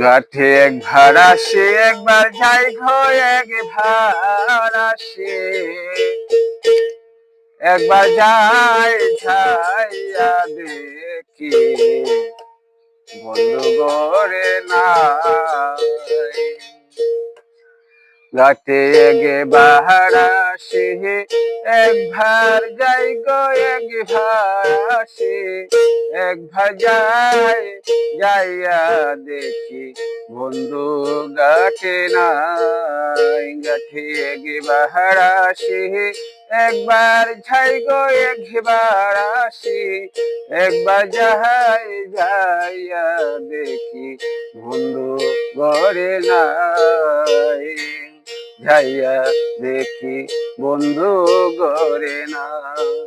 ঘাটে এক ভাড়া সে একবার যাই গো এক ভাড়া সে একবার যাই যাইয়া দেখি বন্ধু গরে নাই। ঘাটে গে বাহারা সে একবার যাই গো এক ভাসে একবার যাই যাইয়া দেখি বন্ধু গাছে নাই। গাছে গে বাহারা সে একবার যাই গো একবার আসি একবার যাই যাইয়া দেখি বন্ধু ঘরে নাই। যাইয়া দেখি বন্ধু ঘরে নাই।